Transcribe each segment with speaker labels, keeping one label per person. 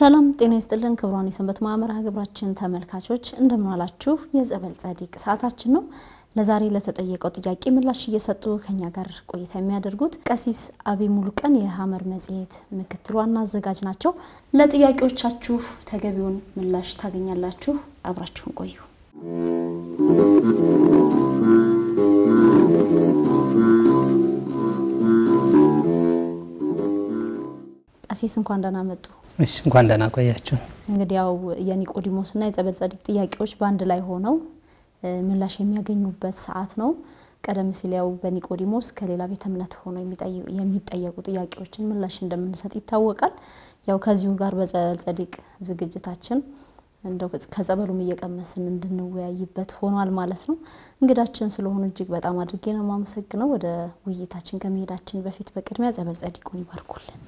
Speaker 1: ሰላም ጤና ይስጥልን ክብሯን የሰንበት ማዕመራ ግብራችን ተመልካቾች እንደምን ዋላችሁ የጸበል ጻዲቅ ሰዓታችን ነው ለዛሬ ለተጠየቀው ጥያቄ ምላሽ እየሰጡ ከኛ ጋር ቆይታ የሚያደርጉት ቀሲስ አቢ ሙሉቀን የሐመር መጽሔት ምክትል ዋና አዘጋጅ ናቸው ለጥያቄዎቻችሁ ተገቢውን ምላሽ ታገኛላችሁ አብራችሁን ቆዩ ቀሲስ እንኳን ደህና መጡ
Speaker 2: እሺ እንኳን ደህና ቆያችሁ
Speaker 1: እንግዲህ ያው የኒቆዲሞስና የጸበል ጻዲቅ ጥያቄዎች ባንድ ላይ ሆነው ምላሽ የሚያገኙበት ሰዓት ነው ቀደም ሲል ያው በኒቆዲሞስ ከሌላ ቤተ እምነት ሆኖ የሚጠየቁ ጥያቄዎችን ምላሽ እንደምንሰጥ ይታወቃል ያው ከዚሁ ጋር በጸበል ጻዲቅ ዝግጅታችን እንደው ከጸበሉም እየቀመስን እንድንወያይበት ሆኗል ማለት ነው እንግዳችን ስለሆኑ እጅግ በጣም አድርጌ ነው ማመሰግነው ወደ ውይይታችን ከመሄዳችን በፊት በቅድሚያ ጸበል ጻዲቁን ይባርኩልን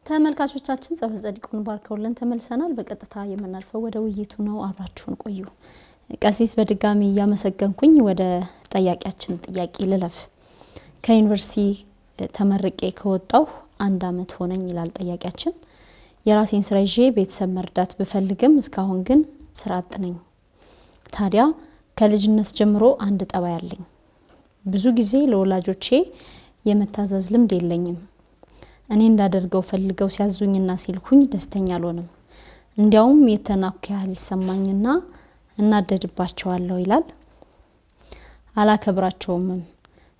Speaker 1: ተመልካቾቻችን ጸበል ጻዲቁን ባርከውልን ተመልሰናል በቀጥታ የምናልፈው ወደ ውይይቱ ነው አብራችሁን ቆዩ ቀሲስ በድጋሚ ያመሰገንኩኝ ወደ ጥያቄያችን ጥያቄ ልለፍ ከዩኒቨርሲቲ ተመርቄ ከወጣው 1 አመት ሆነኝ ይላል ጥያቄያችን የራሴን ስራ ይዤ ቤተሰብ መርዳት በፈልግም እስካሁን ግን ስራ አጥ ነኝ ታዲያ ከልጅነት ጀምሮ አንድ ጠባይ አለኝ ብዙ ጊዜ ለወላጆቼ የመታዘዝ ልምድ የለኝም እኔ እንዳደርገው ፈልገው ሲያዙኝና ሲልኩኝ ደስተኛ አልሆንም እንዲያውም የተናኩ ያህል ይሰማኝና እናደድባቸዋለሁ ይላል አላከብራቸውም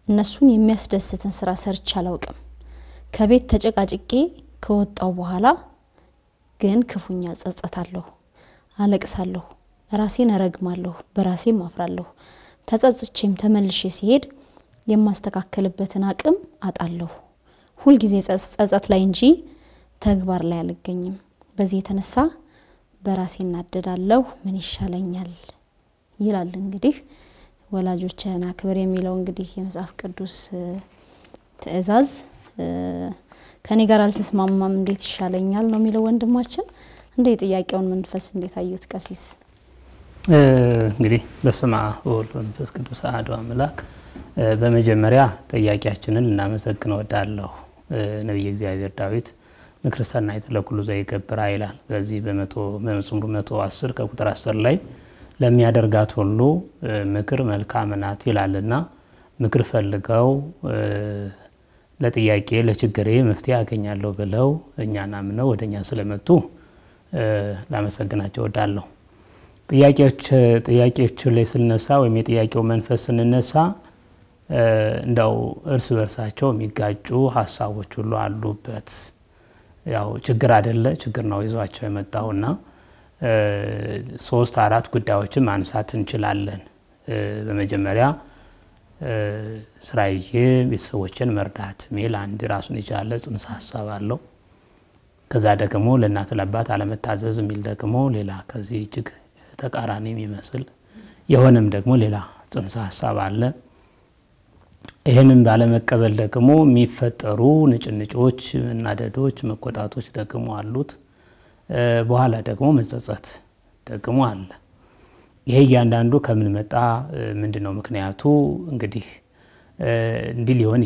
Speaker 1: እነሱን የሚያስደስተን ስራ ሰርች አላውቅም ከቤት ተጨቃጭቄ ከወጣው በኋላ ግን ክፉኛ ጸጸታለሁ አለቅሳለሁ ራሴን አረግማለሁ በራሴም አፍራለሁ ተጸጽቼም ተመልሼ ሲሄድ የማስተካከለበትን አቅም አጣለሁ ሁሉ ጊዜ ጸጸት ላይ እንጂ ተግባር ላይ አልገኝም በዚህ የተነሳ በራሴ እናደዳለሁ ምን ይሻለኛል ይላል እንግዲህ ወላጆችህን አክብር የሚለው እንግዲህ የመጽሐፍ ቅዱስ ትእዛዝ ከኔ ጋር አልተስማማም እንዴት ይሻለኛል ነው የሚለው ወንድማችን እንደ ጥያቄውን መንፈስ እንዴት አዩት ቀሲስ
Speaker 2: እንግዲህ በስመ አብ ወወልድ ወመንፈስ ቅዱስ አሐዱ አምላክ በመጀመሪያ ጥያቄያችንን እናመሰግን ወዳለሁ ነብይ እግዚአብሔር ዳዊት ምክርሰናይ ለኩሉ ዘይገብራ ይላል በዚህ በመዝሙር 110 ከቁጥር 10 ላይ ለሚያደርጋት ሁሉ ምክር መልካም ናት ይላልና ምክር ፈልገው ለጥያቄ ለችግሬ መፍትሄ አገኛለሁ ብለው እኛና ምነው ወደኛ ስለመጡ ላመሰግናቸው ወዳለሁ ጥያቄዎች ላይ ስንነሳ ወይም የጥያቄው መንፈስ ስንነሳ እንደው እርስ በርሳቸው የሚጋጩ ሐሳቦች ሁሉ አሉበት ያው ችግር አይደለ ችግር ነው ይዟቸው የመጣውና 3-4 ጉዳዮችን ማንሳት እንችላለን በመጀመሪያ ስራዬ ቤተሰቦችን መርዳት ሚል አንድ ራሱን የቻለ ጽንሰ ሐሳብ አለው ከዛ ደግሞ ለእናት ለአባት አለመታዘዝ ሚል ደግሞ ሌላ ከዚህ እጅግ ተቃራኒ የሚመስል የሆነም ደግሞ ሌላ ጽንሰ ሐሳብ አለ ይሄንን ባለመቀበል ደግሞ የሚፈጠሩ ንጭንጮች እናደዶች መቆጣቶች ደግሞ አሉት በኋላ ደግሞ መጸጸት ደግሞ አለ ይሄ ያንዳንዱ ከምን መጣ ምንድነው ምክንያቱ እንግዲህ እንዲ ሊሆን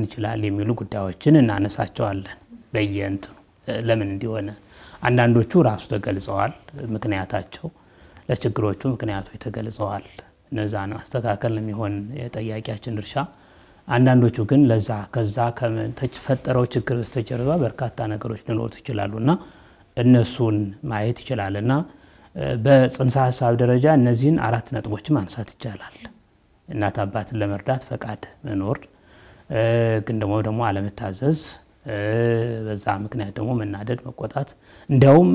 Speaker 2: ይችላል የሚሉ ጉዳዮችን እናነሳቸዋለን በየንት ለምን እንዲሆነ አንዳንዶቹ ራሱ ተገልጸዋል ምክንያታቸው ለችግሮቹ ምክንያቶች ተገልጸዋል ነዛን አስተካከል የሚሆን የጥያቄያችን ድርሻ አንዳንዶቹ ግን ከዛ ተፈጠረው ችግር በስተጀርባ በርካታ ነገሮች ሊኖሩ ይችላሉና እነሱን ማየት ይችላልና በጽንሰ ሐሳብ ደረጃ እነዚህን 4 ነጥቦች ማንሳት ይቻላል እናት አባትን ለመርዳት ፈቃድ መኖር ግን ደግሞ አለመታዘዝ በዛ ምክንያት ደግሞ መናደድ መቆጣት እንደውም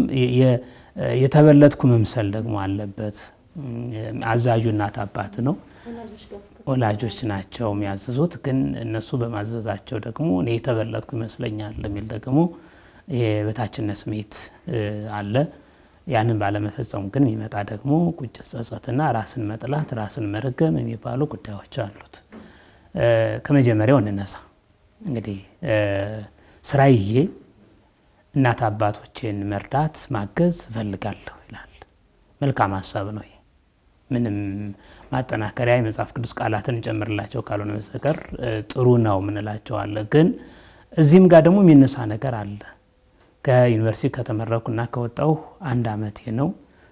Speaker 2: የተበለጥኩ መምሰል ደግሞ አለበት አዛዡ እናት አባት ነው ወላጆች ናቸው የሚያዘዙት ግን እነሱ በማዘዛቸው ደግሞ እኔ የተበለጥኩ ይመስለኛል ለሚል ደግሞ የበታችነት ስሜት አለ ያንን ባለመፈጸሙ ግን የሚመጣ ደግሞ ቁጭት ጸጸትና ራስን መጥላት ራስን መረገም የሚባሉ ጉዳዮች አሉት ከመጀመሪያው እንነሳ። እንግዲህ ስራዬ እናት አባቶችን መርዳት ማገዝ ፈልጋለሁ ይላል። መልካም ሐሳብ ነው። ምንም ማጠናከሪያ የመጽሐፍ ቅዱስ ቃላትን ጨምርላቸው ካልሆነ በስተቀር ጥሩ ነው ምንላቸው አለ። ግን እዚህም ጋር ደግሞ የሚነሳ ነገር አለ። ከዩኒቨርሲቲ ከተመረኩና ከወጣሁ 1 ዓመቴ ነው።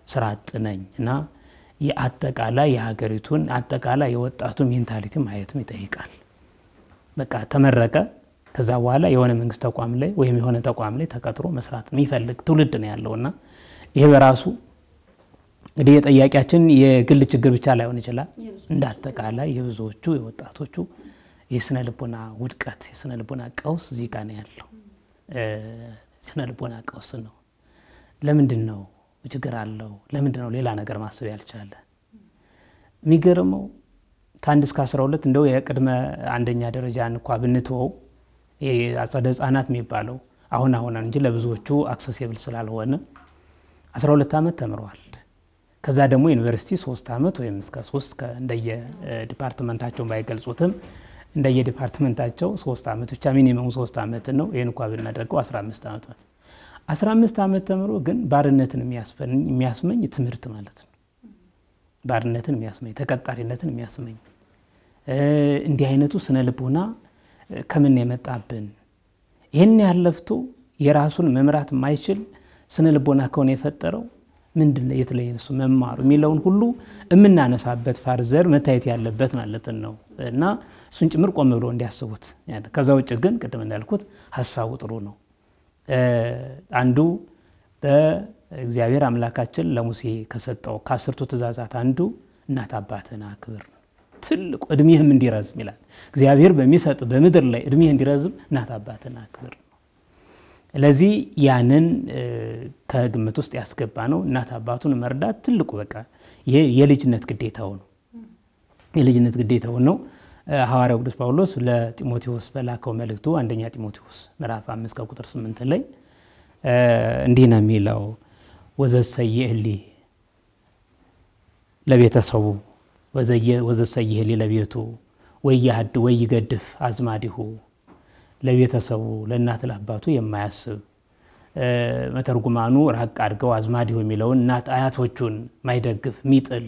Speaker 2: ስራ አጥ ነኝና የአጠቃላይ የሀገሪቱን አጠቃላይ የወጣቱ ሜንታሊቲ ማየትም ይጠይቃል። በቃ ተመረቀ ከዛ በኋላ የሆነ መንግስት ተቋም ላይ ወይም የሆነ ተቋም ላይ ተቀጥሮ መስራት የሚፈልግ ትውልድ ነው ያለውና ይሄ በራሱ እንግዲህ የጠያቂያችን የግል ችግር ብቻ ላይሆን ይችላል። እንደ አጠቃላይ የብዙዎቹ የወጣቶቹ የስነ ልቦና ውድቀት የስነ ልቦና ቀውስ እዚህ ጋር ነው ያለው። ስነ ልቦና ቀውስ ነው። ለምንድነው ችግር አለው? ለምንድነው ሌላ ነገር ማሰብ ያልቻለ? የሚገርመው ከ1 እስከ 12 እንደው የቅድመ አንደኛ ደረጃ እንኳን ብንተወው የአጸደ ህጻናት የሚባለው አሁን እንጂ ለብዙዎቹ አክሰሲብል ስላልሆነ 12 ዓመት ተምረዋል። ከዛ ደግሞ ዩኒቨርሲቲ 3 ዓመት ወይም እስከ 3 እንደየ ዲፓርትመንታቸው ባይገልጹትም እንደየ ዲፓርትመንታቸው 3 ዓመት ብቻ ሚኒመም 3 ዓመት ነው። ይሄን እንኳን ብናደርገው 15 ዓመት ማለት 15 ዓመት ተምሮ ግን ባርነትን የሚያስመኝ ትምህርት ማለት ነው። ባርነትን የሚያስመኝ ተቀጣሪነትን የሚያስመኝ እንዲህ አይነቱ ስነ ልቦና ከምን የመጣብን? ይሄን ያለፍቶ የራሱን መምራት የማይችል ስነ ልቦና ከሆነ የፈጠረው ምንድነው የተለየነሱ መማሩ የሚለውን ሁሉ እምናነሳበት ፋርዘር መታየት ያለበት ማለት ነው። እና እሱን ጭምር ቆም ብሎ እንዲያስቡት ያለ። ከዛ ውጭ ግን ቅድም እንዳልኩት ሐሳቡ ጥሩ ነው። አንዱ በእግዚአብሔር አምላካችን ለሙሴ ከሰጠው ከ10ቱ ትእዛዛት አንዱ እናት አባትን አክብር ትልቁ እድሜህም እንዲረዝም ይላል። እግዚአብሔር በሚሰጥ በምድር ላይ እድሜህ እንዲረዝም እናት አባትን አክብር። ለዚህ ያንን ከግምት ውስጥ ያስገባ ነው። እናት አባቱን መርዳት ትልቁ በቃ የልጅነት ግዴታው ነው። የልጅነት ግዴታው ነው። ሐዋርያው ቅዱስ ጳውሎስ ለጢሞቴዎስ በላከው መልእክቱ አንደኛ ጢሞቴዎስ ምዕራፍ 5 ቁጥር 8 ላይ እንዲህ ነው የሚለው ወዘሰይህሊ ለቤተሰቡ ወዘሰይህሊ ለቤቱ ወይያድ ወይገድፍ አዝማዲሁ ለቤተሰቡ ለእናት ለአባቱ የማያስብ መተርጉማኑ ራቅ አድርገው አዝማዲሁ የሚለውን እናት አያቶቹን ማይደግፍ ሚጥል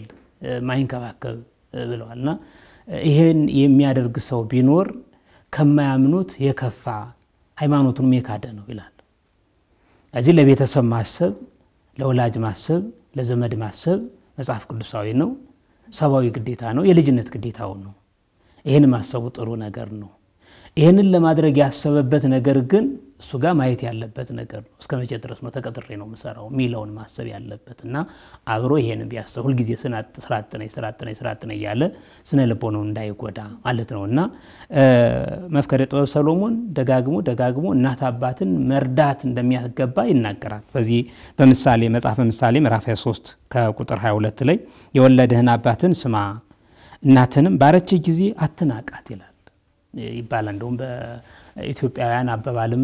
Speaker 2: ማይንከባከብ ብለዋልና ይሄን የሚያደርግ ሰው ቢኖር ከማያምኑት የከፋ ሃይማኖቱን የካደ ነው ይላል። እዚህ ለቤተሰብ ማሰብ ለወላጅ ማሰብ ለዘመድ ማሰብ መጽሐፍ ቅዱሳዊ ነው። ሰባዊ ግዴታ ነው። የልጅነት ግዴታው ነው። ይሄን ማሰቡ ጥሩ ነገር ነው። ይሄንን ለማድረግ ያሰበበት ነገር ግን እሱ ጋር ማየት ያለበት ነገር ነው። እስከመቼ ድረስ ነው ተቀጥሬ ነው መሰራው ሚለውን ማሰብ ያለበትና አብሮ ይሄንን ቢያሰብ ሁሉ ጊዜ ስራጥነ ያለ ስነ ልቦናው እንዳይጎዳ ማለት ነውና መፍከረ ጥበብ ሰሎሞን ደጋግሞ እናት አባትን መርዳት እንደሚያገባ ይናገራል። በዚህ በምሳሌ መጽሐፈ ምሳሌ ምዕራፍ 23 ከቁጥር 22 ላይ የወለደህን አባትን ስማ እናትንም ባረች ጊዜ አትናቃት ይላል ይባላል። እንደውም በኢትዮጵያውያን አባባልም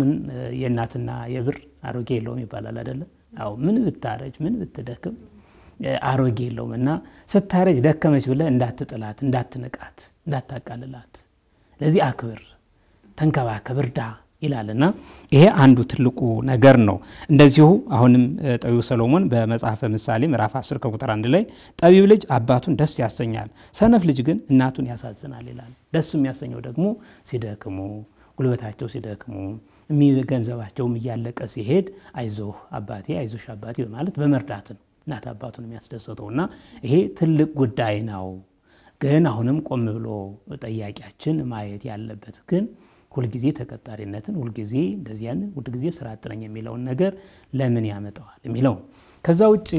Speaker 2: የእናትና የብር አሮጌ የለውም ይባላል አይደለ? አው ምን ብታረጅ ምን ብትደክም አሮጌ የለውምና ስታረጅ ደከመች ብለ እንዳትጥላት እንዳትንቃት እንዳታቃልላት ለዚህ አክብር ተንከባከብ እርዳ ይላልና ይሄ አንዱ ትልቁ ነገር ነው። እንደዚሁ አሁንም ጠቢቡ ሰሎሞን በመጽሐፈ ምሳሌ ምዕራፍ 10 ከቁጥር 1 ላይ ጠቢብ ልጅ አባቱን ደስ ያሰኛል ሰነፍ ልጅ ግን እናቱን ያሳዝናል ይላል። ደስ የሚያሰኘው ደግሞ ሲደክሙ ጉልበታቸው ሲደክሙ የሚገንዘባቸው እያለቀ ሲሄድ አይዞህ አባቴ አይዞሽ አባቴ በማለት በመርዳት ነው እናት አባቱን የሚያስደስተውና ይሄ ትልቅ ጉዳይ ነው። ግን አሁንም ቆም ብሎ ጠያቂያችን ማየት ያለበት ግን ሁሉ ጊዜ ተቀጣሪነትን ሁሉ ጊዜ እንደዚያን ሁሉ ጊዜ ስራ አጥነኝ የሚለውን ነገር ለምን ያመጣዋል የሚለው። ከዛ ውጪ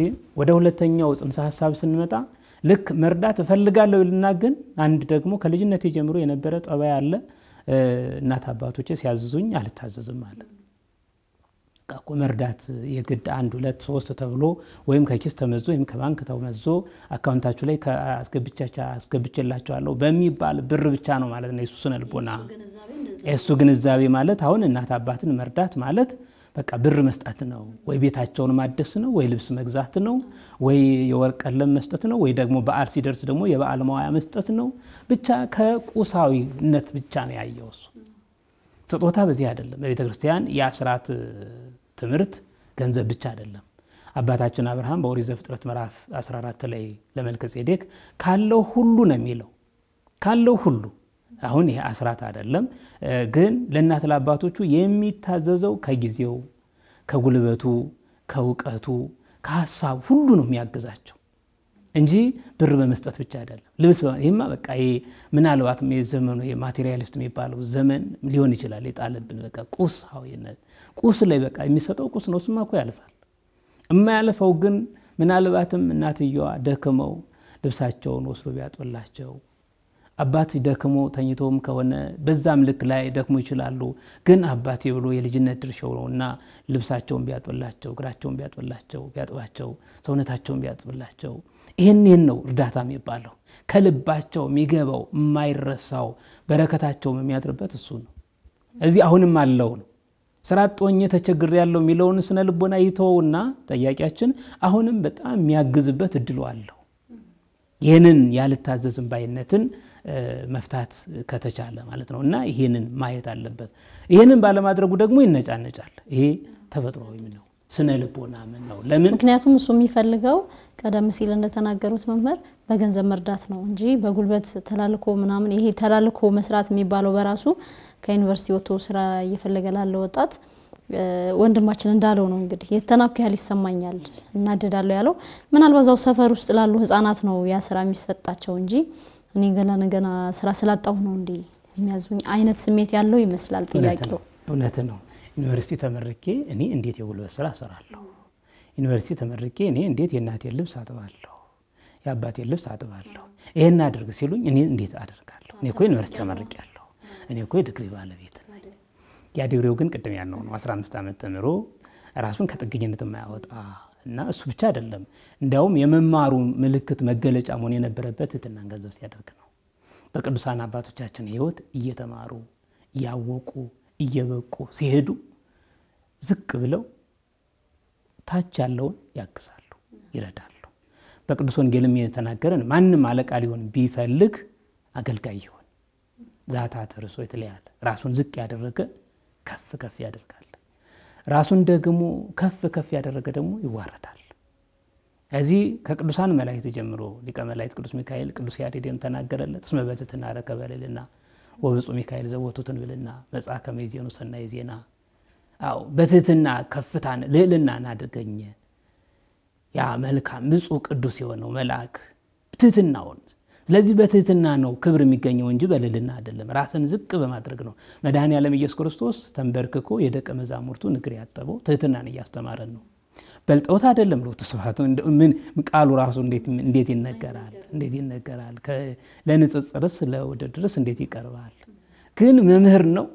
Speaker 2: ወደ ሁለተኛው ጽንሰ ሐሳብ ስንመጣ ልክ መርዳት እፈልጋለሁ ይልና ግን አንድ ደግሞ ከልጅነት ጀምሮ የነበረ ጠባይ አለ። እናት አባቶቼ ሲያዝዙኝ አልታዘዝም ማለት ካኮ መርዳት የግድ 1 2 3 ተብሎ ወይም ከኪስ ተመዞ ወይም ከባንክ ተመዞ አካውንታችሁ ላይ አስገብቼላችኋለሁ በሚባል ብር ብቻ ነው ማለት ነው። ኢየሱስ ነልቦና እሱ ግንዛቤ ማለት አሁን እናት አባትን መርዳት ማለት በቃ ብር መስጠት ነው ወይ ቤታቸውን ማደስ ነው ወይ ልብስ መግዛት ነው ወይ የወርቅ ቀለም መስጠት ነው ወይ ደግሞ በዓል ሲደርስ ደግሞ የበዓል መዋያ መስጠት ነው ብቻ ከቁሳዊነት ብቻ ነው ያየው እሱ ስጦታ በዚህ አይደለም በቤተ ክርስቲያን የአስራት ትምህርት ገንዘብ ብቻ አይደለም አባታችን አብርሃም በኦሪት ዘፍጥረት ምዕራፍ 14 ላይ ለመልከጼዴቅ ካለው ሁሉ ነው የሚለው ካለው ሁሉ አሁን ይሄ አስራት አይደለም ግን ለእናት ለአባቶቹ የሚታዘዘው ከጊዜው ከጉልበቱ ከውቀቱ ከሐሳብ ሁሉ ነው የሚያገዛቸው እንጂ ብር በመስጠት ብቻ አይደለም ልብስ ይሄማ በቃ ይሄ ምናልባት የዘመኑ የማቴሪያሊስት የሚባለው ዘመን ሊሆን ይችላል የጣለብን በቃ ቁሳዊነት ቁስ ላይ በቃ የሚሰጠው ቁስ ነው ስማ እኮ ያልፋል የማያልፈው ግን ምናልባትም እናትየዋ ደክመው ልብሳቸውን ወስዶ ቢያጥብላቸው አባት ደክሞ ተኝቶም ከሆነ በዛም ልክ ላይ ደክሞ ይችላሉ ግን አባቴ ብሎ የልጅነት ድርሻው ነውና ልብሳቸውን ቢያጥብላቸው እግራቸውን ቢያጥብላቸው ቢያጥባቸው ሰውነታቸውን ቢያጥብላቸው ይሄን ነው እርዳታ የሚባለው ከልባቸው የሚገባው የማይረሳው በረከታቸው የሚያድርበት እሱ ነው እዚህ አሁንም አለው ነው ስራጦኝ ተቸግር ያለው ሚለውን ስነ ልቦና ይተውና ጠያቂያችን አሁንም በጣም የሚያግዝበት እድሉ አለው ይሄንን ያልታዘዝም ባይነትን መፍታት ከተቻለ ማለት ነውና ይሄንን ማየት አለበት ይሄንን ባለማድረጉ ደግሞ ይነጫነጫል ይሄ ተፈጥሯዊ ነው ስነ ልቦና ምን ነው ለምን
Speaker 1: ምክንያቱም እሱ የሚፈልገው ቀደም ሲል እንደተናገሩት መምህር በገንዘብ መርዳት ነው እንጂ በጉልበት ተላልኮ ምናምን ይሄ ተላልኮ መስራት የሚባለው በራሱ ከዩኒቨርሲቲ ወጥቶ ስራ እየፈለገ ላለው ወጣት ወንድማችን እንዳለው ነው እንግዲህ የተናከ ያህል ይሰማኛል እናደዳለው ያለው ምናልባት ዛው ሰፈር ውስጥ ላሉ ህፃናት ነው ያ ስራ የሚሰጣቸው እንጂ እኔ ገና ስራ ስላጣው ነው እንዴ የሚያዙኝ አይነት ስሜት ያለው ይመስላል ጥያቄው
Speaker 2: እውነት ነው ዩኒቨርሲቲ ተመርቄ እኔ እንዴት የጉልበት ስራ ሰራለሁ ዩኒቨርሲቲ ተመርቄ እኔ እንዴት የእናቴን ልብስ አጥባለሁ የአባቴን ልብስ አጥባለሁ ይሄን አድርግ ሲሉኝ እኔ እንዴት አደርጋለሁ እኔ እኮ ዩኒቨርሲቲ ተመርቄያለሁ እኔ እኮ ዲግሪ ባለቤት ነኝ ያ ዲግሪው ግን ቅድም ያልነው ነው 15 ዓመት ተምሮ ራሱን ከጥገኝነት የማያወጣ እና እሱ ብቻ አይደለም እንዲያውም የመማሩ ምልክት መገለጫ መሆን የነበረበት ትህትናን ገንዘብ ሲያደርግ ነው በቅዱሳን አባቶቻችን ህይወት እየተማሩ ያወቁ እየበቁ ሲሄዱ ዝቅ ብለው ታች ያለውን ያግዛሉ ይረዳሉ በቅዱስ ወንጌልም የተናገረን ማንንም አለቃ ሊሆን ቢፈልግ አገልጋይ ይሁን ዛታ ተርሶ የተለያለ ራሱን ዝቅ ያደረገ ከፍ ከፍ ያደርጋል ራሱን ደግሞ ከፍ ያደረገ ደግሞ ይዋረዳል እዚህ ከቅዱሳን መላእክት ጀምሮ ሊቀ መላእክት ቅዱስ ሚካኤል ቅዱስ ያሬድን ተናገረለት እስመ በትሕትና ረከበልና ወብፁዕ ሚካኤል ዘወቱትን ብልና መጽአ ከመይዜኑ ሰናይ ዜና አው በትሕትና ከፍታን ልዕልናን አደገኘ ያ መልካም ብፁዕ ቅዱስ የሆነው መልአክ ትሕትናውን ስለዚህ በትሕትና ነው ክብር የሚገኘው እንጂ በልዕልና አይደለም ራስን ዝቅ በማድረግ ነው መድኃኔዓለም ኢየሱስ ክርስቶስ ተንበርክኮ የደቀ መዛሙርቱ እግር ያጠበው ትሕትናን እያስተማረን ነው በልጦት አይደለም ሎቱ ስብሐቱ ምን ቃሉ ራሱ እንዴት ይነገራል ለንጽጽርስ ለውድድርስ እንዴት ይቀርባል ግን መምህር ነው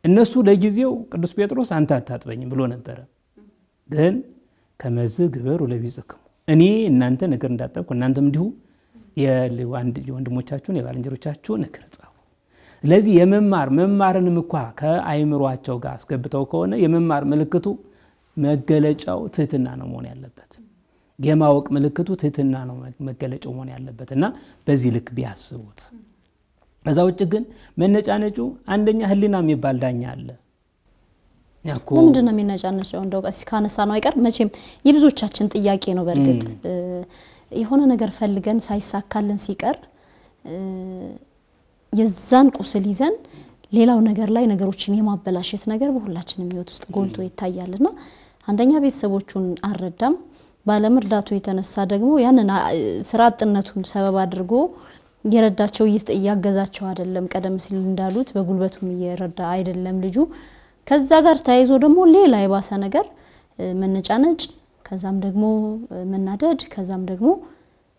Speaker 2: እነሱ ለጊዜው ቅዱስ ጴጥሮስ አንተ አታጥበኝም ብሎ ነበር ግን ከመዝ ግበሩ ለቢጽክሙ እኔ እናንተ ነገር እንዳጠብኩ እናንተም እንዲሁ የወንድሞቻችሁን የባልንጀሮቻችሁን እግር ጻፉ ስለዚህ መማርንም እንኳን ከአይምሮአቸው ጋር አስገብተው ከሆነ የመማር ምልክቱ መገለጫው ትህትና ነው መሆን ያለበት የማወቅ ምልክቱ ትህትና ነው መገለጫው መሆን ያለበትና በዚህ ልክ ቢያስቡት ከዛ ውጭ ግን መነጫነጩ አንደኛ ህሊና የሚባል ዳኛ አለ ያኮ
Speaker 1: ለምንድነው የሚነጫነጨው እንደው ቀስ ካነሳ ነው አይቀር መቼም የብዙዎቻችን ጥያቄ ነው በርግጥ የሆነ ነገር ፈልገን ሳይሳካልን ሲቀር የዛን ቁስል ይዘን ሌላው ነገር ላይ ነገሮችን የማበላሸት ነገር በሁላችንም ህይወት ውስጥ ጎልቶ ይታያልና አንደኛ ቤተሰቦቹን አረዳም ባለመርዳቱ የተነሳ ደግሞ ያንን ስራጥነቱን ሰበብ አድርጎ የረዳቸው ያገዛቸው አይደለም ቀደም ሲል እንዳሉት በጉልበቱም የረዳ አይደለም ልጁ ከዛ ጋር ታይዞ ደግሞ ሌላ የባሰ ነገር መነጫነጭ ከዛም ደግሞ መናደድ ከዛም ደግሞ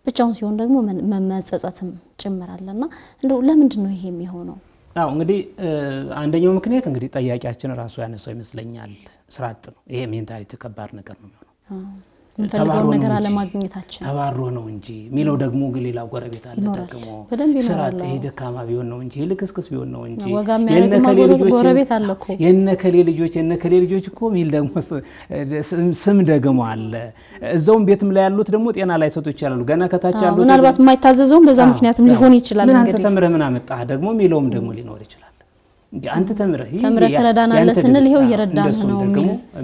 Speaker 1: ብቻውን ሲሆን ደግሞ መመጸጸትም ጭምራለና እንደው ለምንድን ነው ይሄ የሚሆነው
Speaker 2: አው እንግዲህ አንደኛው ምክንያት እንግዲህ ጠያቂያችን ራሱ ያነሳው ይመስለኛል ስራጥ ነው ይሄ ሜንታሊቲ ከባድ ነገር ነው የሚሆነው
Speaker 1: እንፈልገው ነገር አለ ማግኘታችን
Speaker 2: ተባሮ ነው እንጂ ሚለው ደግሞ ሌላው ጎረቤት አለ ደግሞ ስራት ደካማ ቢሆን ነው እንጂ ልክስክስ ቢሆን ነው እንጂ
Speaker 1: ጎረቤት አለ እኮ
Speaker 2: የነከሌ ልጆች እኮ ሚል ደግሞ ስም ደግሞ አለ እዛውም ቤትም ላይ ያሉት ደግሞ ጤና ላይ ሰጡ ይችላሉ ገና ከታች ያሉት
Speaker 1: ምናልባት የማይታዘዘው በዛ ምክንያትም ሊሆን ይችላል
Speaker 2: እንግዲህ ምን አንተ ተምረህ ምን አመጣህ ደግሞ ሚለውም ደግሞ ሊኖር ይችላል አንተ ተምረህ
Speaker 1: ተረዳናለ ስንል ይሄው እየረዳን ነው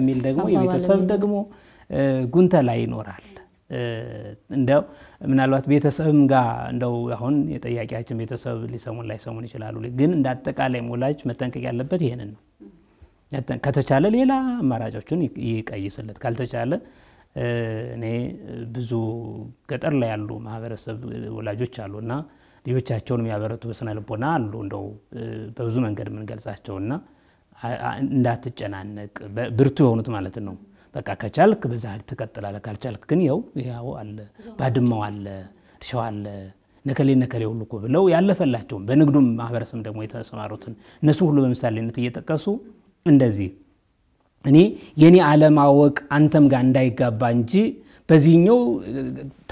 Speaker 2: ሚል ደግሞ የቤተሰብ ደግሞ ጉንተ ላይ ይኖራል እንደው ምናልባት ቤተሰብም ጋር እንደው አሁን የጠያቂያችን ቤተሰብ ሊሰሙን ላይ ሰሙን ይችላሉ ግን እንዳጠቃላይ ሞላጅ መጠንቀቅ ያለበት ይሄንን ነው ከተቻለ ሌላ አማራጮችን ይቀይስለት ካልተቻለ እኔ ብዙ ገጠር ላይ ያሉ ማህበረሰብ ወላጆች አሉና ልጆቻቸውን የሚያበረቱ በስነ ልቦና አሉ እንደው በብዙ መንገድ ምን ገልጻቸውና እንዳትጨናነቅ ብርቱ የሆኑት ማለት ነው በቃ ከቻልክ በዛ ትቀጥላለህ ካልቻልክ ግን ያው አለ ባድማው አለ ሻው አለ ነከሌ ሁሉ እኮ ብለው ያለፈላቸው በንግዱም ማህበረሰብ ደግሞ የተሰማሩትን እነሱ ሁሉ በመሳሌነት እየተጠቀሱ እንደዚህ እኔ የኔ ዓለማወቅ አንተም ጋር እንዳይጋባ እንጂ በዚህኛው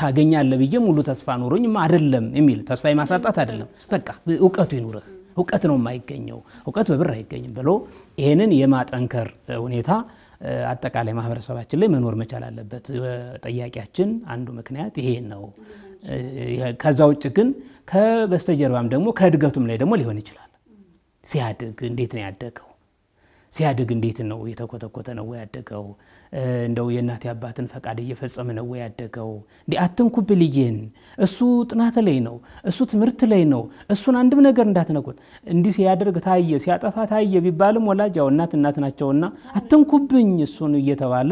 Speaker 2: ታገኛለህ ብዬ ሙሉ ተስፋ ኖሮኝ አይደለም የሚል ተስፋ የማሳጣት አይደለም በቃ ዕውቀቱ ይኑርህ ዕውቀት ነው የማይገኘው ዕውቀት በብር አይገኝም ብሎ ይሄንን የማጠንከር ሁኔታ አጠቃላይ ማህበረሰባችን ላይ መኖር መቻል አለበት ጠያቂያችን አንዱ ምክንያት ይሄ ነው ከዛው ውጭ ግን ከበስተጀርባም ደግሞ ከእድገቱም ላይ ደግሞ ሊሆን ይችላል ሲያድግ እንዴት ነው ያደገው ሲያድግ እንዴት ነው የተኮተኮተ ነው ያደገው እንደው የእናት አባትን ፈቃድ እየፈጸመ ነው ያደገው እንዴ አትንኩብ ልጅን እሱ ጥናት ላይ ነው እሱ ትምህርት ላይ ነው እሱን አንድም ነገር እንዳትነኩት እንዲህ ሲያደርግ ታየ ሲያጠፋ ታየ ቢባልም ወላጅ ያው እናት ናቸውና አትንኩብኝ እሱን እየተባለ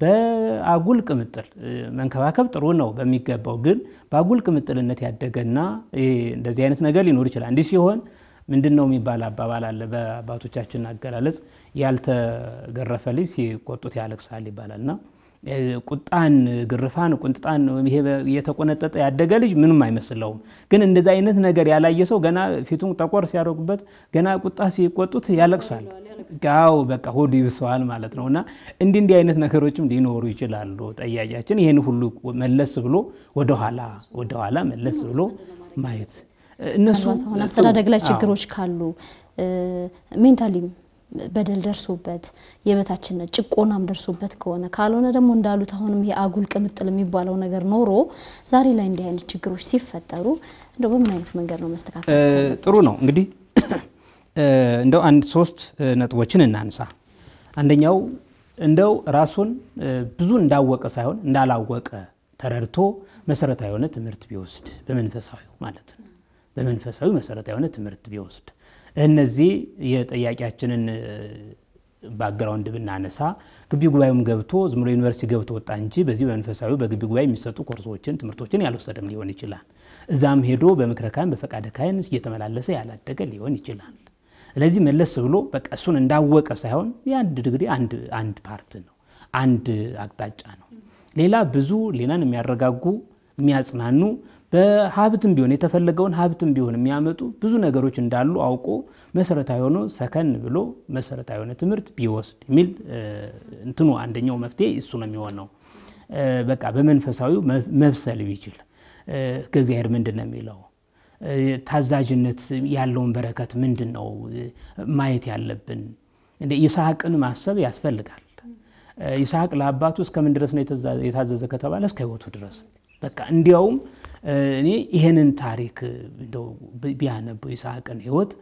Speaker 2: በአጉል ቅምጥል መንከባከብ ጥሩ ነው በሚገባው ግን በአጉል ቅምጥልነት ያደገና እንደዚህ አይነት ነገር ሊኖር ይችላል እንዲህ ሲሆን ምንድነው የሚባል አባባል አለ በአባቶቻችን አገላለጽ ያልተገረፈ ልጅ ሲቆጡት ያለቅሳል ይባላልና ቁጣን ግርፋን ቁንጣን ይሄ የተቆነጠጠ ያደገ ልጅ ምንም አይመስልም ግን እንደዛ አይነት ነገር ያላየ ሰው ገና ፊቱን ጠቆር ሲያደርጉበት ገና ቁጣ ሲቆጡት ያለቅሳል ጋው በቃ ሆድ ይብሰዋል ማለት ነውና እንዲህ አይነት ነገሮችም ሊኖሩ ይችላሉ ጠያቂያችን ይሄን ሁሉ መለስ ብሎ ወደ ኋላ መለስ ብሎ ማየት እነሱ
Speaker 1: አስተዳደግ ላይ ችግሮች ካሉ ሜንታሊም በደል ደርሶበት የበታችነት ጭቆናም ደርሶበት ከሆነ ካልሆነ ደግሞ እንዳሉት አሁንም ይሄ አጉል ቅምጥል የሚባለው ነገር ኖሮ ዛሬ ላይ እንዲህ አይነት ችግሮች ሲፈጠሩ እንደው በምን አይነት መንገድ ነው መስተካከል
Speaker 2: ጥሩ ነው እንግዲህ እንደው አንድ 3 ነጥቦችን እናንሳ አንደኛው እንደው ራሱን ብዙ እንዳወቀ ሳይሆን እንዳላወቀ ተረድቶ መሰረታዊ የሆነ ትምህርት ቢወስድ በመንፈሳዊ ማለት ነው በመንፈሳዊ መሰረታዊ የሆነ ትምህርት ቢወስድ እነዚህ የጠያቂያችንን ባክግራውንድ ብናነሳ ግቢ ጉባኤም ገብቶ ዝም ብሎ ዩኒቨርሲቲ ገብቶ ወጣ እንጂ በዚህ በመንፈሳዊ በግቢ ጉባኤ የሚሰጡ ኮርሶችን ትምህርቶችን ያልወሰደም ሊሆን ይችላል እዛም ሄዶ በመክረካን በፈቃደ ካህን እየተመላለሰ ያላደገ ሊሆን ይችላል ስለዚህ መለስ ብሎ በቃ እሱን እንዳወቀ ሳይሆን የአንድ ዲግሪ አንድ ፓርት ነው አንድ አቅጣጫ ነው ሌላ ብዙ ሌላን የሚያረጋጉ የሚያጽናኑ በሀብትም ቢሆን የተፈለገውን ሀብትም ቢሆን የሚያመጡ ብዙ ነገሮች እንዳሉ አውቆ መሰረታዊ ሆኖ ሰከን ብሎ መሰረታዊ ሆነ ትምህርት ቢወስድ የሚል እንትኑ አንደኛው መፍትሄ እሱ ነው የሚሆነው በቃ በመንፈሳዊ መብሰል ቢችል እግዚአብሔር ምንድነው የሚለው ታዛዥነት ያለውን በረከት ምንድነው ማየት ያለብን እንደ ይስሐቅን ማሰብ ያስፈልጋል ይስሐቅ ለአባቱ እስከምን ድረስ ነው የታዘዘ ከተባለ እስከ ሕይወቱ ድረስ በቃ እንዲያውም እኔ ይሄንን ታሪክ እንደው ቢያነብ ይስሐቅን ሕይወት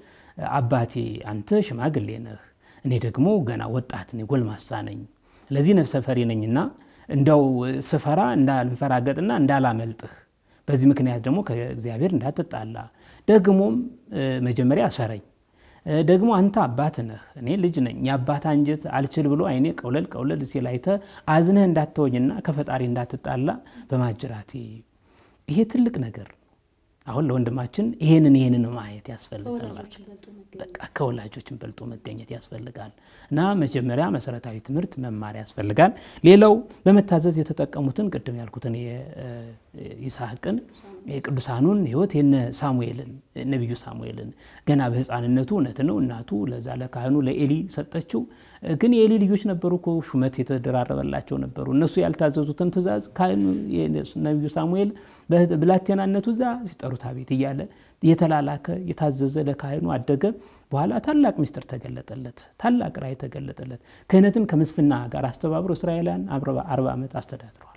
Speaker 2: አባቴ አንተ ሽማግሌ ነህ እኔ ደግሞ ገና ወጣት ነኝ ጎልማሳ ነኝ ለዚህ ነፍሰ ፈሪ ነኝና እንደው ስፈራ እንዳልፈራገጥና እንዳላመልጥህ በዚህ ምክንያት ደግሞ ከእግዚአብሔር እንዳትጣላ ደግሞም መጀመሪያ አሰረኝ ደግሞ አንተ አባት ነህ እኔ ልጅ ነኝ ያባታ እንጀት አልችል ብሎ አይኔ ቀውለል ሲላይተ አዝነህ እንዳትወኝና ከፈጣሪ እንዳትጣላ በማጅራቴ ይሄ ትልቅ ነገር አሁን ለወንድማችን ይሄንን ማየት ያስፈልጋል ማለት በቃ ከወላጆችን በልጦ መገኘት ያስፈልጋል እና መጀመሪያ መሰረታዊ ትምህርት መማር ያስፈልጋል ሌላው በመታዘዝ የተጠቀሙትን ቅድም ያልኩትን ይስሐቅን የቅዱሳኑን ህይወት የነ ሳሙኤልን ነብዩ ሳሙኤልን ገና በህፃንነቱ እውነት ነው እናቱ ለዛ ለካህኑ ለኤሊ ሰጠችው ግን የኤሊ ልጆች ነበሩኮ ሹመት የተደራረበላቸው ነበሩ እነሱ ያልታዘዙትን ትእዛዝ ካህኑ ነብዩ ሳሙኤል በብላቴናነቱ ዛ ሲጠሩት አቤት ይያለ የተላላከ የታዘዘ ለካህኑ አደገ በኋላ ታላቅ ሚስጥር ተገለጠለት ታላቅ ራእይ ተገለጠለት ክህነትን ከመስፍና ጋር አስተባብሮ እስራኤላን 40 ዓመት አስተዳድረዋል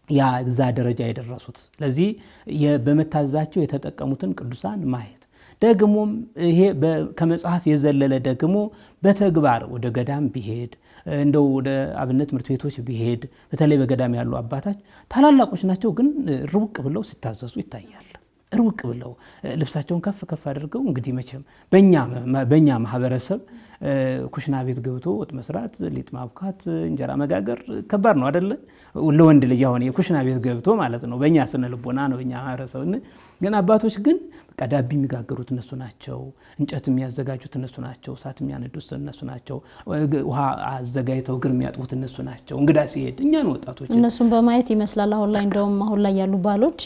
Speaker 2: ያ እዛ ደረጃ የደረሱት ለዚህ በመታዘዛቸው የተጠቀሙትን ቅዱሳን ማየት ደግሞ ይሄ ከመጽሐፍ የዘለለ ደግሞ በተግባር ወደ ገዳም ቢሄድ እንደው ወደ አብነት ትምህርት ቤቶች ቢሄድ በተለይ በገዳም ያሉ አባታች ታላላቆች ናቸው ግን ሩቅ ብለው ሲታዘዙ ይታያል ሩቅ ብለው ልብሳቸውን ከፍ አድርገው እንግዲህ መቼም በእኛ ማህበረሰብ ኩሽና ቤት ገብቶ ወጥ መስራት ሊጥ ማብካት እንጀራ መጋገር ከባድ ነው አይደለ ለወንድ ልጅ አሁን የኩሽና ቤት ገብቶ ማለት ነው በእኛ ስነ ልቦና ነው በእኛ ማህበረሰብ ግን አባቶች ግን ቀዳቢ የሚጋገሩት እነሱ ናቸው እንጨት የሚያዘጋጁት እነሱ ናቸው ሳት የሚያነዱት እነሱ ናቸው ውሃ አዘጋጅተው እግር የሚያጥቡት እነሱ ናቸው እንግዳ ሲሄድ እኛን ወጣቶች
Speaker 1: እነሱን በማየት ይመስላል አሁን ላይ እንደውም አሁን ላይ ያሉ ባሎች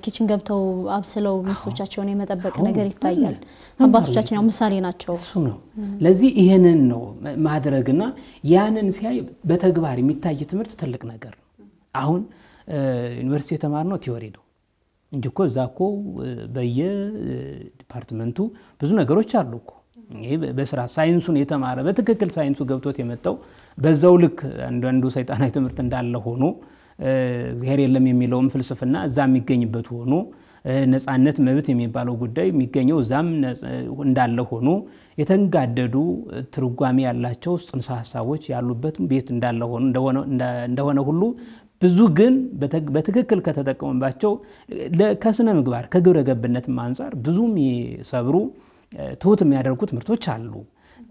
Speaker 1: ኪችን ገብተው አብስለው ሚስቶቻቸውን የመጠበቅ ነገር ይታያል አባቶቻችን ያው ምሳሌ ናቸው
Speaker 2: እሱ ነው ለዚህ ይሄንን ነው ማድረግና ያንን ሲያይ በተግባር የሚታይ ትምህርት ትልቅ ነገር አሁን ዩኒቨርሲቲ የተማርነው ቲዮሪ ነው እንጂኮ ዛኮ በየዲፓርትመንቱ ብዙ ነገሮች አሉኮ ይሄ በስራ ሳይንሱን የተማረ በትክክል ሳይንሱ ገብቶት የመጣው በዛው ልክ አንዱ ሰይጣናዊ ትምህርት እንዳለ ሆኖ እግዚአብሔር የለም የሚለውም ፍልስፍና እዛ የሚገኝበት ሆኖ ነፃነት መብት የሚባለው ጉዳይ የሚገኘው ዛም እንዳለ ሆኖ የተንጋደዱ ትርጓሜ ያላቸው ጽንሰ ሐሳቦች ያሉበት ቤት እንዳለ ሆኖ እንደሆነ ሁሉ ብዙ ግን በትክክል ከተጠቀሙባቸው ከስነ ምግባር ከግብረ ገብነት አንፃር ብዙም ይሰብሩ ትሁት የሚያደርጉ ትምህርቶች አሉ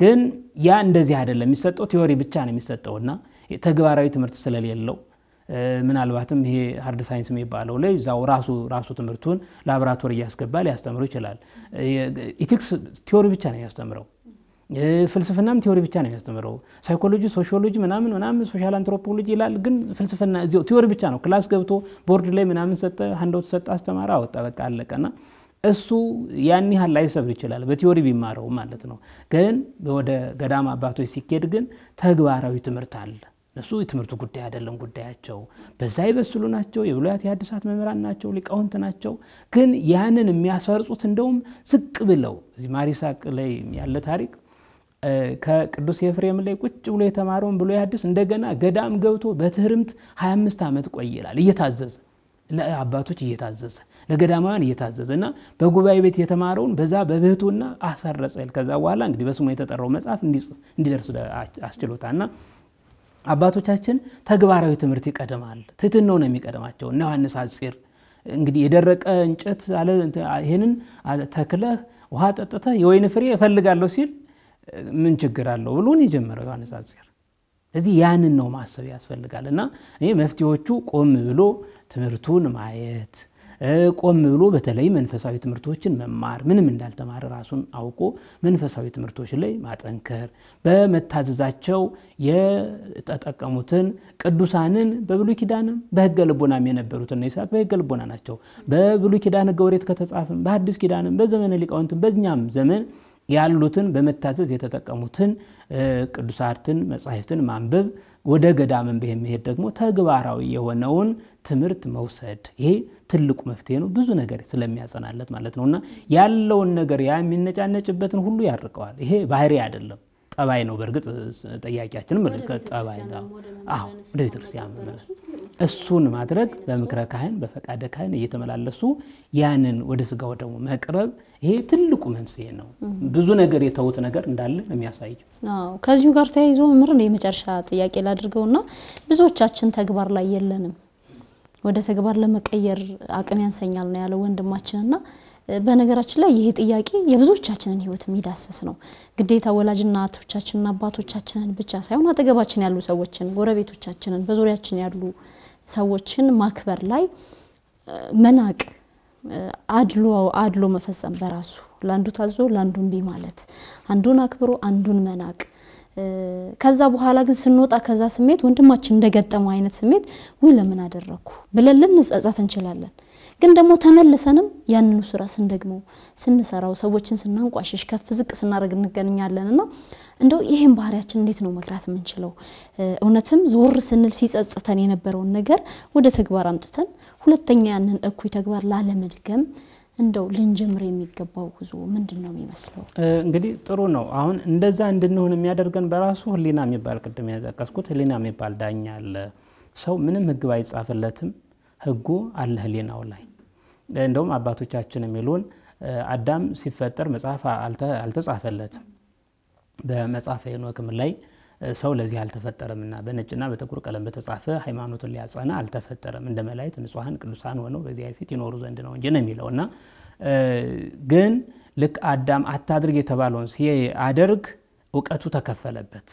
Speaker 2: ግን ያ እንደዚህ አይደለም የሚሰጠው ቲዮሪ ብቻ ነው የሚሰጠውና ተግባራዊ ትምህርት ስለሌለው ምናልባትም ይሄ ሃርድ ሳይንስ የሚባለው ላይ ዛው ራሱ ትምህርቱን ላቦራቶሪ ያስገባል ያስተምሩ ይችላል ኢቲክስ ቲዮሪ ብቻ ነው ያስተምረው ፍልስፍናም ቲዮሪ ብቻ ነው ያስተምረው ሳይኮሎጂ ሶሺዮሎጂ ምናምን ሶሻል አንትሮፖሎጂ ይላል ግን ፍልስፍና እዚው ቲዮሪ ብቻ ነው ክላስ ገብቶ ቦርድ ላይ ምናምን ሰጠ ሃንዶት ሰጠ አስተማራ አወጣ በቃ አለቀና እሱ ያን ያህል ላይሰብ ይችላል በቲዮሪ ቢማረው ማለት ነው ግን ወደ ገዳም አባቶች ሲኬድ ግን ተግባራዊ ትምህርት አለ እሱ የትምህርቱ ጉዳይ አይደለም ጉዳያቸው በዛ ይበስሉ ናቸው የብሉያት የሐዲሳት መምህራን ናቸው ሊቃውንት ናቸው ግን ያንን የሚያሰርጹት እንደውም ዝቅ ብለው እዚህ ማሪሳቅ ላይ ያለ ታሪክ ከቅዱስ ኤፍሬም ላይ ቁጭ ብሎ የተማረውን ብሎ ያድስ እንደገና ገዳም ገብቶ በትህርምት 25 ዓመት ቆይ ይላል እየታዘዘ ለአባቶች እየታዘዘ ለገዳማውያን እየታዘዘና በጉባኤ ቤት የተማረውን በዛ በብህቱና አሰረጸል ከዛ በኋላ እንግዲህ በስሙ የተጠራው መጽሐፍ እንዲደርስ አስችሎታና አባቶቻችን ተግባራዊ ትምህርት ይቀደማል ትህትናው ነው የሚቀደማቸው እና ዮሐንስ አጽር እንግዲህ የደረቀ እንጨት አለ ይሄንን ተክለህ ውሃ ጠጥተህ የወይን ፍሬ እፈልጋለሁ ሲል ምን ችግር አለው ብሎን ይጀምራል ዮሐንስ አጽር ስለዚህ ያንን ነው ማሰብ ያስፈልጋልና እኔ መፍትሄዎቹ ቆም ብሎ ትምህርቱን ማየት ቆም ብሎ በተለይ መንፈሳዊ ትምህርቶችን መማር ምንም እንዳልተማረ ራሱን አውቆ መንፈሳዊ ትምህርቶች ላይ ማጠንከር በመታዘዛቸው የተጠቀሙትን ቅዱሳንን በብሉይ ኪዳንም በሕገ ልቦናም የነበሩትና ይስሐቅ በሕገ ልቦና ናቸው በብሉይ ኪዳን ሕገ ኦሪት ከተጻፈም በሐዲስ ኪዳንም በዘመነ ሊቃውንትም በእኛም ዘመን ያሉትን በመታዘዝ የተጠቀሙትን ቅዱሳትን መጻሕፍትን ማንበብ ወደ ገዳምን በመሄድ ደግሞ ተግባራዊ የሆነውን ትምህርት መውሰድ ይሄ ትልቁ መፍትሄ ነው ብዙ ነገር ስለሚያጸናለት ማለት ነውና ያለውን ነገር የሚነጫነጭበትን ሁሉ ያርቀዋል ይሄ ባህሪ አይደለም ጠባይ ነው በርግጥ ጠያቂያችን መልከት ጠባይ ነው ወደ ቤተክርስቲያን እሱን ማድረግ በምክረ ካህን በፈቃደ ካህን እየተመላለሱ ያንን ወደ ስጋው ደግሞ መቅረብ ይሄ ትልቁ መንስኤ ነው ብዙ ነገር የተውት ነገር እንዳለ የሚያሳየው
Speaker 1: ከዚሁ ጋር ተያይዞ ምርን የመጨረሻ ጥያቄ ላድርገውና ብዙዎቻችን ተግባር ላይ የለንም ወደ ተግባር ለመቀየር አቅም ያንሰኛል ነው ያለው ወንድማችንና በነገራችን ላይ ይሄ ጥያቄ የብዙዎቻችንን ህይወት የሚዳሰስ ነው ግዴታ ወላጅና እናቶቻችንና አባቶቻችንን ብቻ ሳይሆን አጠገባችን ያሉ ሰዎችን ጎረቤቶቻችንን በዙሪያችን ያሉ ሰዎችን ማክበር ላይ መናቅ አድሎ መፈጸም በራሱ ላንዱ ታዞ ላንዱን ቢማለት አንዱን አክብሮ አንዱን መናቅ ከዛ በኋላ ግን ስንወጣ ከዛ ስሜት ወንድማችን እንደገጠመው አይነት ስሜት ወይ ለምን አደረኩ ብለን ልንጸጸት እንችላለን። ግን ደግሞ ተመልሰንም ያንኑ ስራ ስንደግመው ስንሰራው ሰዎችን ስናንቋሽሽ ከፍ ዝቅ ስናደርግ እንገናኛለንና እንደው ይሄን ባህሪያችን እንዴት ነው መግራት የምንችለው? እውነትም ዞር ስንል ሲጸጽተን የነበረውን ነገር ወደ ተግባር አምጥተን ሁለተኛ ያንን እኩይ ተግባር ላለመድገም እንደው ልንጀምር የሚገባው ጉዞ ምንድነው የሚመስለው?
Speaker 2: እንግዲህ ጥሩ ነው። አሁን እንደዛ እንድንሆን የሚያደርገን በራሱ ህሊና የሚባል ቅድም ያዘቀስኩት ህሊና የሚባል ዳኛ አለ። ሰው ምንም ህግ ባይጻፍለትም ህጉ አለ ህሊናው ላይ። እንደውም አባቶቻችን የሚሉን አዳም ሲፈጠር መጽሐፍ አልተጻፈለትም። በመጽሐፈ ሄኖክም ላይ ሰው ለዚህ አልተፈጠረምና በነጭና በጥቁር ቀለም በተጻፈ ሃይማኖትን ሊያጸና አልተፈጠረም፣ እንደ መላእክት ንጹሃን ቅዱሳን ሆነው በዚያ ፊት ይኖሩ ዘንድ ነው እንጂ ነው የሚለውና ግን ልክ አዳም አታድርግ የተባለውን ሲያደርግ ዕውቀቱ ተከፈለበት።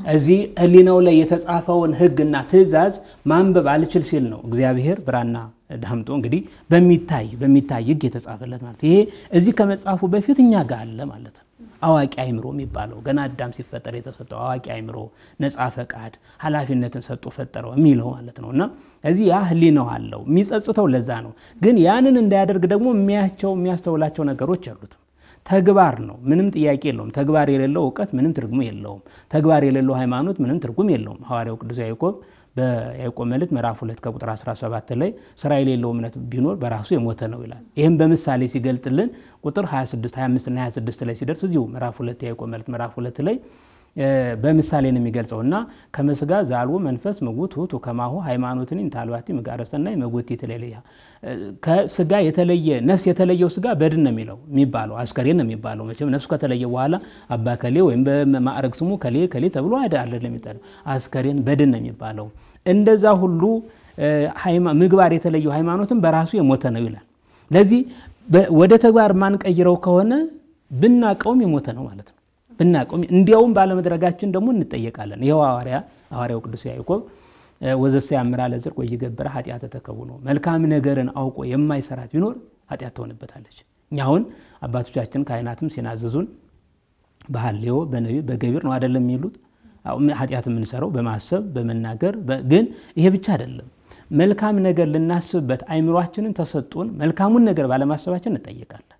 Speaker 2: እዚህ ህሊናው ላይ የተጻፈውን ህግና ትእዛዝ ማንበብ አልችል ሲል ነው እግዚአብሔር ብራና ዳምጦ እንግዲህ በሚታይ ህግ የተጻፈለት ማለት ይሄ እዚህ ከመጻፉ በፊት እኛ ጋር አለ ማለት ነው። አዋቂ አይምሮ የሚባለው ገና አዳም ሲፈጠር የተሰጠው አዋቂ አይምሮ፣ ነፃ ፈቃድ፣ ኃላፊነትን ሰጥቶ ፈጠረው የሚለው ማለት ነውና እዚህ ያ ህሊናው አለው። የሚጸጽተው ለዛ ነው። ግን ያንን እንዳያደርግ ደግሞ የሚያስተውላቸው ነገሮች አሉት። ተግባር ነው፣ ምንም ጥያቄ የለውም። ተግባር የሌለው ዕውቀት ምንም ትርጉም የለውም። ተግባር የሌለው ሃይማኖት ምንም ትርጉም የለውም። ሐዋርያው ቅዱስ ያዕቆብ በያዕቆብ መልእክት ምዕራፍ 2 ከቁጥር 17 ላይ ስራ የሌለው እምነት ቢኖር በራሱ የሞተ ነው ይላል። ይሄን በምሳሌ ሲገልጥልን ቁጥር 26 25 እና 26 ላይ ሲደርስ እዚሁ ምዕራፍ 2 ያዕቆብ መልእክት ምዕራፍ 2 ላይ በምሳሌ ነው የሚገልጸውና ከመስጋ ዛልው መንፈስ መጉት ሁቱ ከማሁ ሃይማኖትን እንታልዋቲ መጋረሰናይ መጉት የተለየ ከስጋ የተለየ ነፍስ የተለየው ስጋ በድን ነው የሚባለው አስከሬን ነው የሚባለው። መቼም ነፍስ ከተለየ በኋላ አባ ከሌ ወይም በማዕረግ ስሙ ከሌ ተብሎ አይደለም የሚጠራው፣ አስከሬን በድን ነው የሚባለው። እንደዛ ሁሉ ምግባር የተለየው ሃይማኖትን በራሱ የሞተ ነው ይላል። ለዚህ ወደ ተግባር ማን ቀይረው ከሆነ ብናቀውም የሞተ ነው ማለት ነው። ብናቀውም እንዲያውም ባለመድረጋችን ደግሞ እንጠየቃለን። ይሄው ሐዋርያው ቅዱስ ያዕቆብ ወዘሰ ያምራ ለጽድቅ ወይገብረ ኃጢአተ ተከውኖ መልካም ነገርን አውቆ የማይሰራት ቢኖር ኃጢአት ትሆንበታለች። እኛውን አባቶቻችን ካህናትም ሲናዘዙን በሐልዮ በነቢብ በገቢር ነው አይደለም የሚሉት። ኃጢአት የምንሰራው በማሰብ በመናገር ግን ይሄ ብቻ አይደለም። መልካም ነገር ልናስብበት አይምሮአችንን ተሰጥቶን መልካሙን ነገር ባለማሰባችን እንጠየቃለን።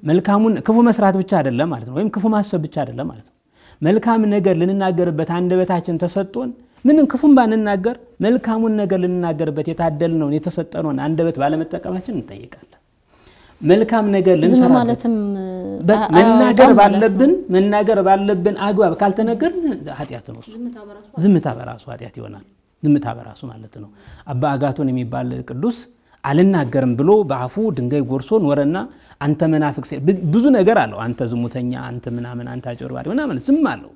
Speaker 2: መልካሙን ክፉ መስራት ብቻ አይደለም ማለት ነው፣ ወይም ክፉ ማሰብ ብቻ አይደለም ማለት ነው። መልካም ነገር ልንናገርበት አንደበታችን ተሰጥቶን ምንም ክፉም ባንናገር መልካሙን ነገር ልንናገርበት የታደልነውን የተሰጠነውን አንደበት ባለመጠቀማችን እንጠየቃለን። መልካም ነገር ልንሰራ ማለትም መናገር ባለብን አግባብ ካልተነገርን ኃጢአት ነው። ዝምታ በራሱ ኃጢአት ይሆናል። ዝምታ በራሱ ማለት ነው። አባ አጋቶን የሚባል ቅዱስ አልናገርም ብሎ በአፉ ድንጋይ ጎርሶ ኖረና አንተ መናፍቅ ብዙ ነገር አለው። አንተ ዝሙተኛ፣ አንተ ምናምን፣ አንተ አጭበርባሪ ምናምን ዝም አለው።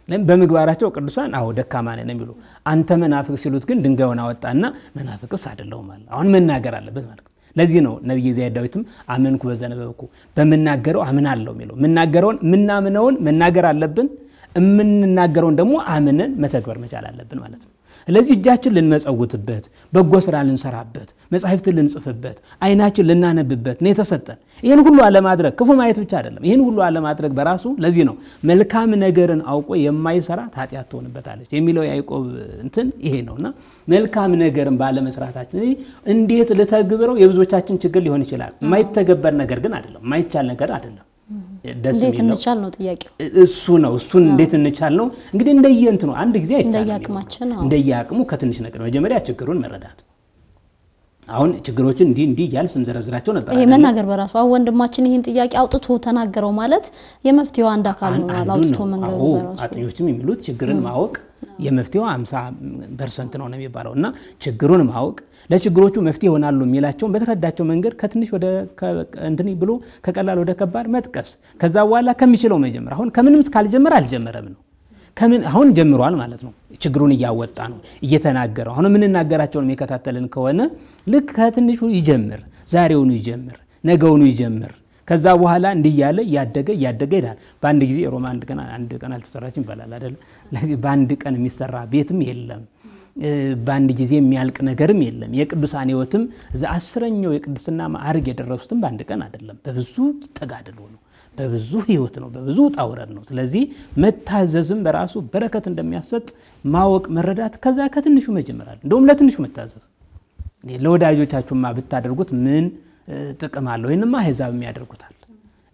Speaker 2: በምግባራቸው ቅዱሳን ደካማ ነን የሚሉ አንተ መናፍቅ ሲሉት ግን ድንጋዩን አወጣና መናፍቅስ አይደለሁም አለ። አሁን መናገር አለበት ማለት ነው። ለዚህ ነው ነብዩ ኢሳይያስ ዳዊትም አመንኩ በዘነበኩ በመናገረው አምናለሁ የሚለው። ምናምነውን መናገር አለብን፣ የምንናገረውን ደግሞ አምነን መተግበር መቻል አለብን ማለት ነው። ስለዚህ እጃችን ልንመጸውትበት፣ በጎ ስራ ልንሰራበት፣ መጻሕፍትን ልንጽፍበት፣ አይናችን ልናነብበት ነው የተሰጠን። ይሄን ሁሉ አለማድረግ ክፉ ማየት ብቻ አይደለም፣ ይሄን ሁሉ አለማድረግ በራሱ ለዚህ ነው መልካም ነገርን አውቆ የማይሰራ ኃጢአት ትሆንበታለች የሚለው ያዕቆብ እንትን ይሄ ነውና መልካም ነገርን ባለመስራታችን እንዴት ልተግብረው የብዙዎቻችን ችግር ሊሆን ይችላል። የማይተገበር ነገር ግን አይደለም፣ የማይቻል ነገር አይደለም።
Speaker 1: እንዴት እንቻል ነው ጥያቄው።
Speaker 2: እሱን እንዴት እንቻል ነው እንግዲህ እንደየንት ነው። አንድ ጊዜ አይቻልም፣ እንደያቅሙ ከትንሽ ነገር መጀመሪያ ችግሩን መረዳት። አሁን ችግሮችን እንዲ ያል ስንዘረዝራቸው ነበር።
Speaker 1: ይሄ መናገር በራሱ ወንድማችን ይሄን ጥያቄ አውጥቶ ተናገረው ማለት የመፍትሄው አንድ አካል ነው። አውጥቶ መንገሩ በራሱ
Speaker 2: አጥኞችም የሚሉት ችግርን ማወቅ የመፍትሄው 50% ነው የሚባለውና ችግሩን ማወቅ ለችግሮቹ መፍትሄ ይሆናሉ የሚላቸው በተረዳቸው መንገድ ከትንሽ ወደ እንትን ብሎ ከቀላል ወደ ከባድ መጥቀስ፣ ከዛ በኋላ ከሚችለው መጀመር። አሁን ከምንም ካልጀመረ አልጀመረም ነው። አሁን ጀምሯል ማለት ነው። ችግሩን እያወጣ ነው እየተናገረው። አሁን የምንናገራቸውን የሚከታተልን ከሆነ ልክ ከትንሹ ይጀምር፣ ዛሬውኑ ይጀምር፣ ነገውኑ ይጀምር። ከዛ በኋላ እንዲያለ ያደገ ይላል። በአንድ ጊዜ ሮማ አንድ ቀን አልተሰራችም ይባላል አይደል? በአንድ ቀን የሚሰራ ቤትም የለም፣ በአንድ ጊዜ የሚያልቅ ነገርም የለም። የቅዱሳን ሕይወትም እዛ 10ኛው የቅድስና ማዕረግ የደረሱትም በአንድ ቀን አይደለም፣ በብዙ ተጋድሎ ነው፣ በብዙ ህይወት ነው በብዙ ጣውረድ ነው ስለዚህ መታዘዝም በራሱ በረከት እንደሚያሰጥ ማወቅ መረዳት ከዛ ከትንሹ መጀመራል እንደውም ለትንሹ መታዘዝ ለወዳጆቻችሁማ ብታደርጉት ምን ጥቅም አለው ይሄንማ ህዛብ የሚያደርጉታል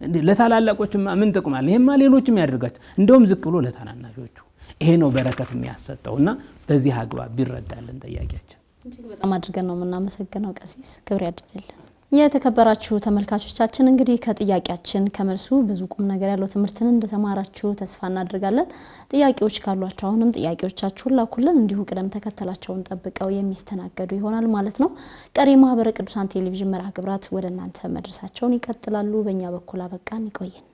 Speaker 2: እንዴ ለታላላቆችማ ምን ጥቅም አለው ይሄማ ሌሎችም ያደርጋቸው እንደውም ዝቅ ብሎ ለታናናሾቹ ይሄ ነው በረከት የሚያሰጠውና በዚህ አግባብ ቢረዳልን ጠያቂያችን
Speaker 1: እጅግ በጣም አድርገን ነው እናመሰግነው ቀሲስ ክብር ያድርግልን የተከበራችሁ ተመልካቾቻችን እንግዲህ ከጥያቄያችን ከመልሱ ብዙ ቁም ነገር ያለው ትምህርትን እንደተማራችሁ ተስፋ እናደርጋለን ጥያቄዎች ካሏችሁ አሁንም ጥያቄዎቻችሁን ላኩልን እንዲሁ ቅደም ተከተላቸውን ጠብቀው የሚስተናገዱ ይሆናል ማለት ነው ቀሪ ማህበረ ቅዱሳን ቴሌቪዥን መርሃ ግብራት ወደ እናንተ መድረሳቸውን ይቀጥላሉ በእኛ በኩል አበቃን ይቆየን